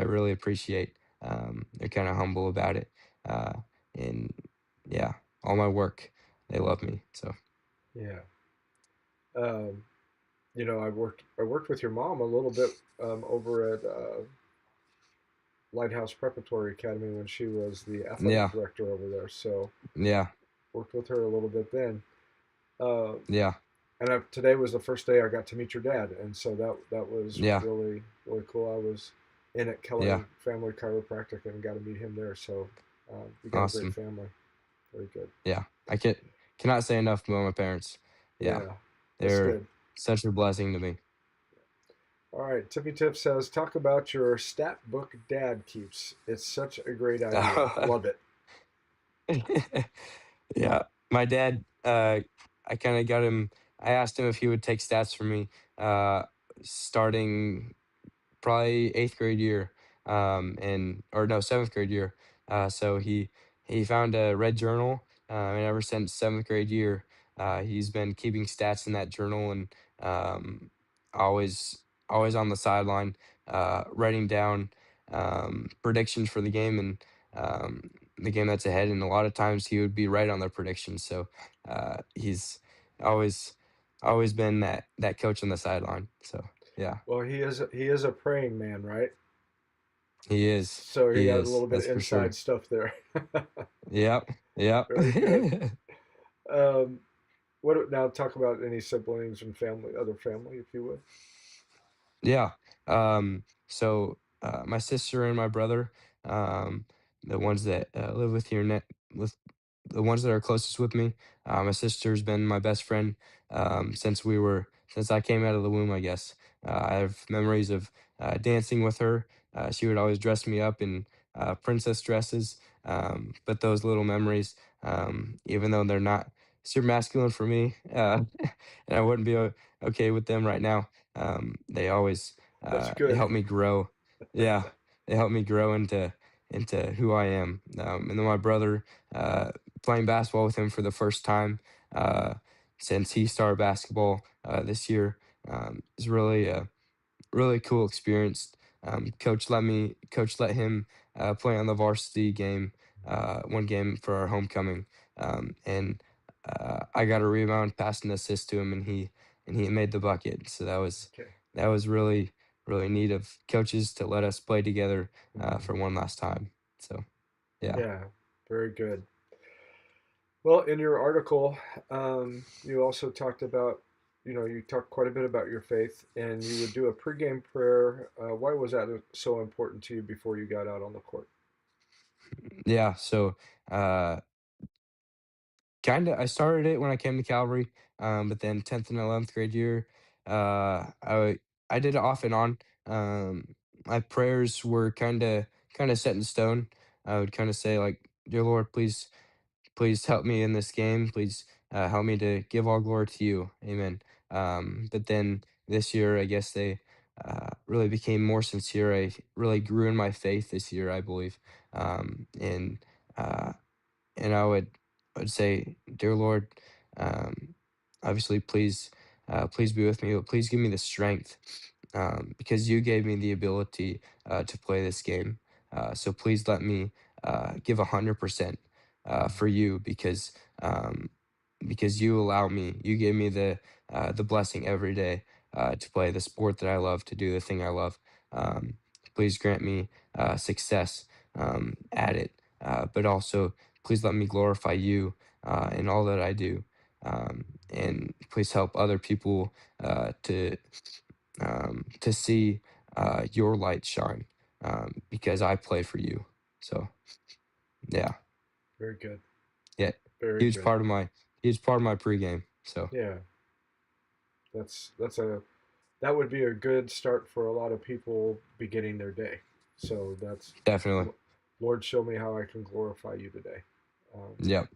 really appreciate. They're kind of humble about it. Uh, and yeah, all my work, they love me. So Yeah. Um, I worked with your mom a little bit over at Lighthouse Preparatory Academy when she was the athletic yeah, director over there. So yeah, worked with her a little bit then. Uh, yeah, today was the first day I got to meet your dad, and so that was yeah, really really cool. I was in at yeah. Keller Family Chiropractic and got to meet him there. So you got a great Awesome. family. Very good. Yeah, cannot say enough about my parents. Yeah, Yeah, that's they're good. such a blessing to me. All right, Tippy Tip says, talk about your stat book dad keeps. It's such a great idea. Love it. Yeah, my dad, I kind of got him. I asked him if he would take stats for me, uh, starting probably eighth grade year, and or no seventh grade year. So he found a red journal, and ever since seventh grade year, he's been keeping stats in that journal and um, always on the sideline, writing down predictions for the game and the game that's ahead. And a lot of times he would be right on the predictions. So he's always always been that coach on the sideline. So yeah. Well, he is a praying man, right? He is. So he He got a is. little bit That's of for sure. inside stuff there. Yep. Yep. Very good. Um, what now? Talk about any siblings and family, other family, if you would. Yeah. So my sister and my brother, um, the ones that live with here, with the ones that are closest with me. My sister's been my best friend since I came out of the womb, I guess. I have memories of dancing with her. She would always dress me up in princess dresses. But those little memories, even though they're not super masculine for me, and I wouldn't be okay with them right now, they always That's they good. help me grow. Yeah, they help me grow into who I am. And then my brother, playing basketball with him for the first time uh, since he started basketball this year, is really really cool experience. Coach let him play on the varsity game, one game for our homecoming, and I got a rebound, passed an assist to him, and he made the bucket. So Okay. that was really neat of coaches to let us play together Hmm. for one last time. So yeah, Yeah. Very good. Well, in your article, you also talked about, you talked quite a bit about your faith, and you would do a pregame prayer. Why was that so important to you before you got out on the court? yeah. So uh, I started it when I came to Calvary, but then 10th and 11th grade year, I did it off and on. My prayers were kind of set in stone. I would kind of say like, "Dear Lord, please help me in this game. Please help me to give all glory to you. Amen." But then this year, I guess they really became more sincere. I really grew in my faith this year, I believe, and uh, I would say, "Dear Lord, um, obviously, please be with me, but please give me the strength, because you gave me the ability to play this game. So please let me give 100% for you, because you allow me, you gave me the blessing every day to play the sport that I love, to do the thing I love. Um, please grant me success at it, but also." Please let me glorify you in all that I do. And please help other people to see your light shine, because I play for you. So yeah, Very good. yeah, Very huge good. part of my huge part of my pregame. So Yeah, that's a that would be a good start for a lot of people beginning their day. So that's, Definitely. Lord, show me how I can glorify you today. Um, Yep.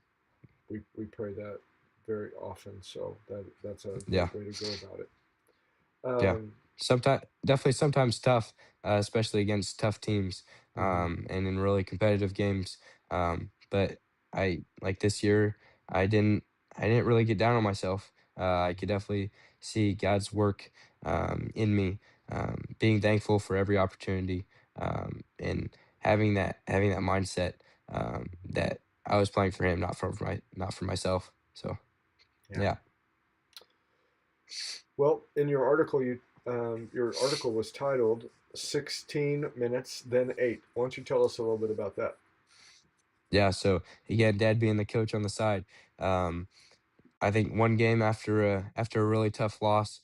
we pray that very often. So that's a Yeah. great way to go about it. Yeah. Um, Sometimes tough, especially against tough teams, mhm. and in really competitive games. But I like this year, I didn't I didn't really get down on myself. I could definitely see God's work in me, being thankful for every opportunity, and having that mindset, that I was playing for Him, not for myself. So Yeah. yeah. Well, in your article was titled 16 minutes, then 8. Why don't you tell us a little bit about that? Yeah, so again, dad being the coach on the side, um, I think one game after a really tough loss,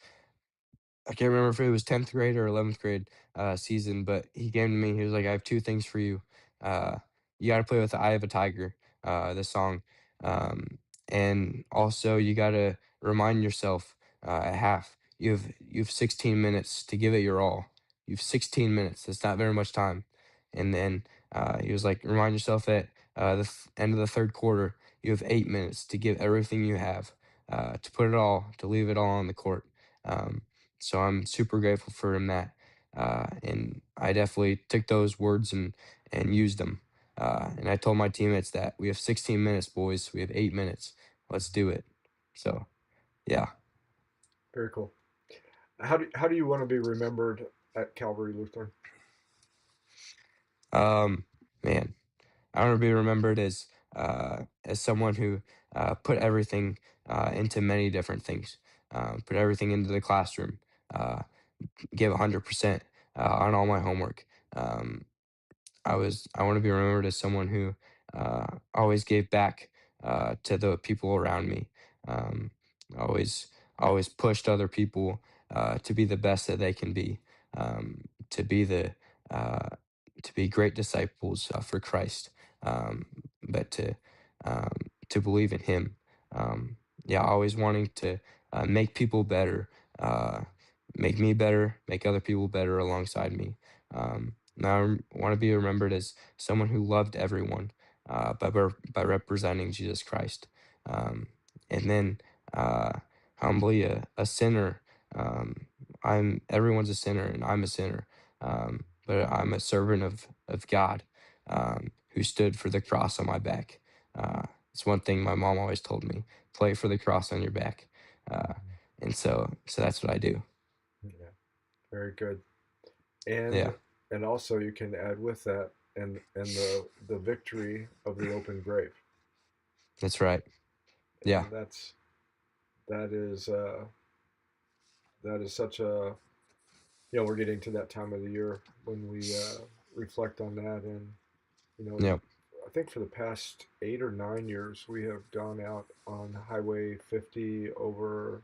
I can't remember if it was 10th grade or 11th grade season, but he came to me. He was like, "I have two things for you. Uh, you got to play with the Eye of a Tiger, the song, um, and also you got to remind yourself at half you have 16 minutes to give it your all. You have 16 minutes. That's not very much time." And then he was like, "Remind yourself at end of the third quarter, you have 8 minutes to give everything you have, to put it all, to leave it all on the court." Um, so I'm super grateful for him that, and I definitely took those words and used them. And I told my teammates that we have 16 minutes, boys. We have 8 minutes. Let's do it. So yeah. Very cool. How do you want to be remembered at Calvary Lutheran? Um, Man, I want to be remembered as someone who put everything into many different things. Put everything into the classroom. Uh, Give 100% on all my homework. Um, I want to be remembered as someone who always gave back to the people around me. Um, always always pushed other people to be the best that they can be. To be the uh, to be great disciples for Christ. Um, but um, to believe in Him. Yeah, always wanting to make people better. Make me better, make other people better alongside me. Now I want to be remembered as someone who loved everyone by representing Jesus Christ. Um, and then humbly a sinner. Um, everyone's a sinner and I'm a sinner, but I'm a servant of God, who stood for the cross on my back. It's one thing my mom always told me: play for the cross on your back. Uh, and so that's what I do. Yeah, very good. And Yeah, and also you can add with that and the victory of the open grave. that's right. Yeah, And that is uh, that is such a, we're getting to that time of the year when we reflect on that. And yep. I think for the past 8 or 9 years we have gone out on Highway 50 over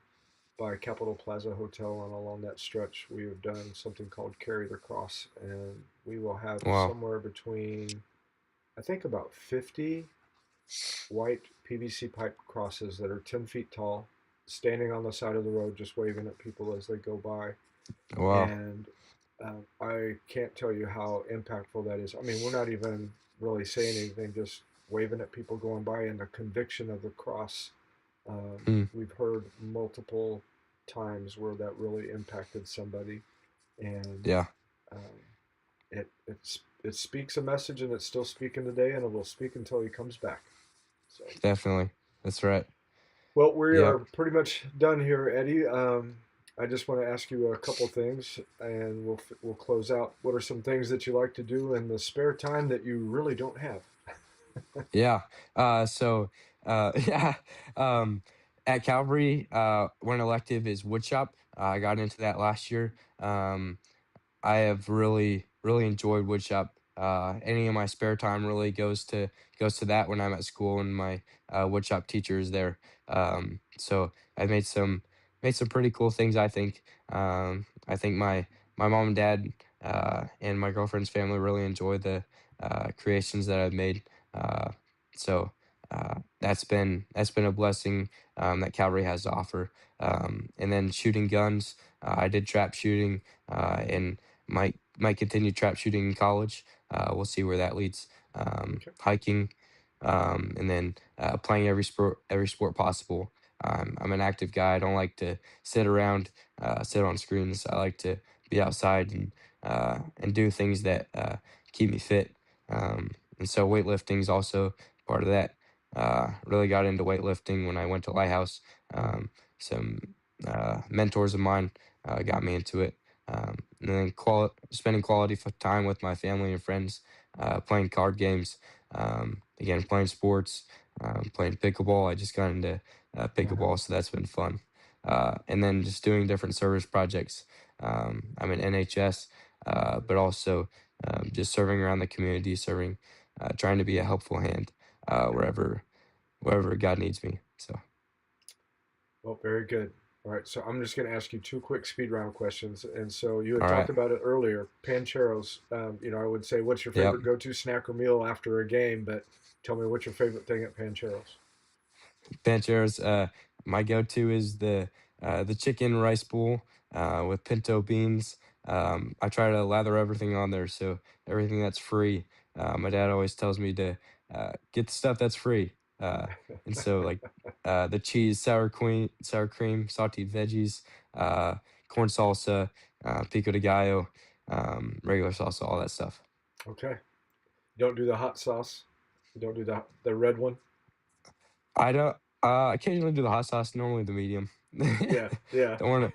by Capitol Plaza Hotel, and along that stretch we have done something called Carry the Cross, and we will have Wow. somewhere between, I think, about 50 white PVC pipe crosses that are 10 feet tall, standing on the side of the road just waving at people as they go by. Wow. And I can't tell you how impactful that is. I mean, we're not even really saying anything, just waving at people going by, and the conviction of the cross. Hmm. We've heard multiple times where that really impacted somebody, and Yeah, um, it speaks a message, and it's still speaking today, and it will speak until he comes back. So, definitely. That's right. well, we are Yep. pretty much done here, Eddie. I just want to ask you a couple things, and we'll close out. What are some things that you like to do in the spare time that you really don't have? Yeah. Yeah. Um, at Calvary, one elective is woodshop. I got into that last year. I have really enjoyed woodshop. Any of my spare time really goes to that when I'm at school and my woodshop teacher is there. So I've made some pretty cool things. I think my mom and dad and my girlfriend's family really enjoy the creations that I've made. Uh, so that's been a blessing that Calvary has to offer. And then shooting guns. I did trap shooting and might continue trap shooting in college. We'll see where that leads. Okay. Hiking, and then playing every sport possible. I'm an active guy. I don't like to sit around, sit on screens. I like to be outside and do things that keep me fit. And so weightlifting is also part of that. Really got into weightlifting when I went to Lighthouse. Some mentors of mine got me into it. And then spending quality time with my family and friends, playing card games, again, playing sports, playing pickleball. I just got into Uh-huh. pickleball, so that's been fun. And then just doing different service projects. I'm in NHS, but also just serving around the community, serving, trying to be a helpful hand wherever God needs me. So, Well, very good. All right, so I'm just going to ask you two quick speed round questions. And so you had all talked right. about it earlier, pancheros. I would say, what's your Yep. favorite go-to snack or meal after a game? But tell me, what's your favorite thing at pancheros? Pancheros. My go-to is the chicken rice bowl with pinto beans. I try to lather everything on there, so everything that's free. My dad always tells me to get the stuff that's free, and so like the cheese, sour cream, sauteed veggies, uh, corn salsa, pico de gallo, regular salsa, all that stuff. Okay. You don't do the hot sauce. You don't do the red one. I don't. Occasionally do the hot sauce, normally the medium. Yeah, yeah, don't want to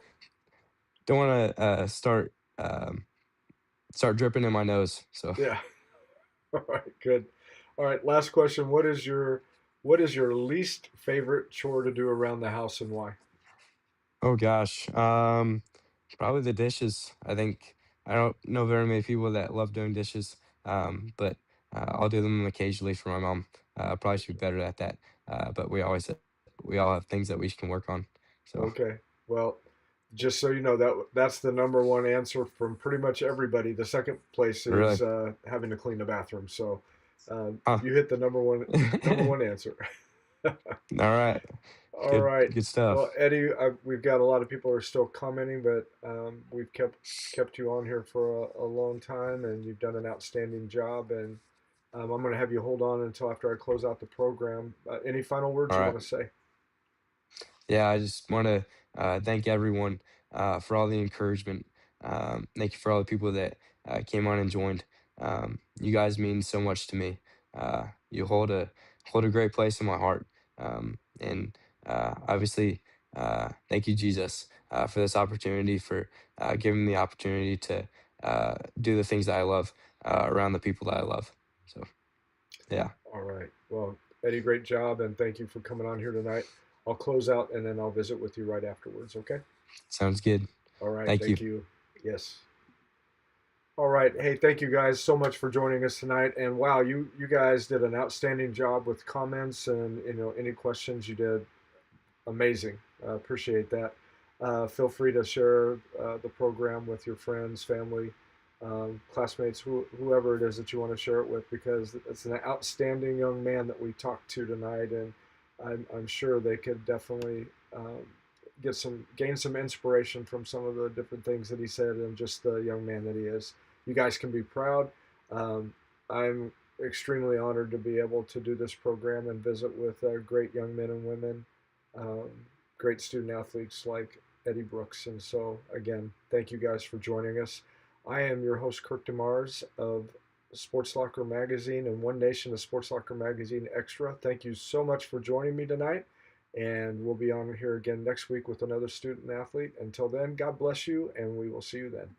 don't want to start dripping in my nose. So, yeah. All right, good. All right, last question. What is your least favorite chore to do around the house and why? oh gosh, probably the dishes. I think I don't know very many people that love doing dishes, but I'll do them occasionally for my mom. Probably should be better at that, but we all have things that we can work on. So, Okay. Well, just so you know, that's the number one answer from pretty much everybody. The second place is really, having to clean the bathroom. So huh? you hit the number one answer. All right, All good right. good Well, stuff. Eddie, we've got a lot of people who are still commenting, but we've kept you on here for a long time, and you've done an outstanding job. And I'm going to have you hold on until after I close out the program. Any final words All you right. want to say? Yeah, I just want to thank everyone for all the encouragement. Thank you for all the people that came on and joined. You guys mean so much to me. You hold a great place in my heart. And obviously, thank you, Jesus, for this opportunity, for giving me the opportunity to do the things that I love around the people that I love. So, yeah, All right. Well, Eddie, great job, and thank you for coming on here tonight. I'll close out, and then I'll visit with you right afterwards. Okay? sounds good. All right. Thank you. Thank you. Yes. All right. Hey, thank you guys so much for joining us tonight. And wow, you guys did an outstanding job with comments and any questions you did. Amazing. Appreciate that. Feel free to share the program with your friends, family, classmates, whoever it is that you want to share it with, because it's an outstanding young man that we talked to tonight, and I'm sure they could definitely gain some inspiration from some of the different things that he said and just the young man that he is. You guys can be proud. I'm extremely honored to be able to do this program and visit with great young men and women, um, great student athletes like Eddy Brooks. And so, again, thank you guys for joining us. I am your host, Kirk DeMars of Sports Locker Magazine and One Nation of Sports Locker Magazine Extra. Thank you so much for joining me tonight. And we'll be on here again next week with another student athlete. Until then, God bless you, and we will see you then.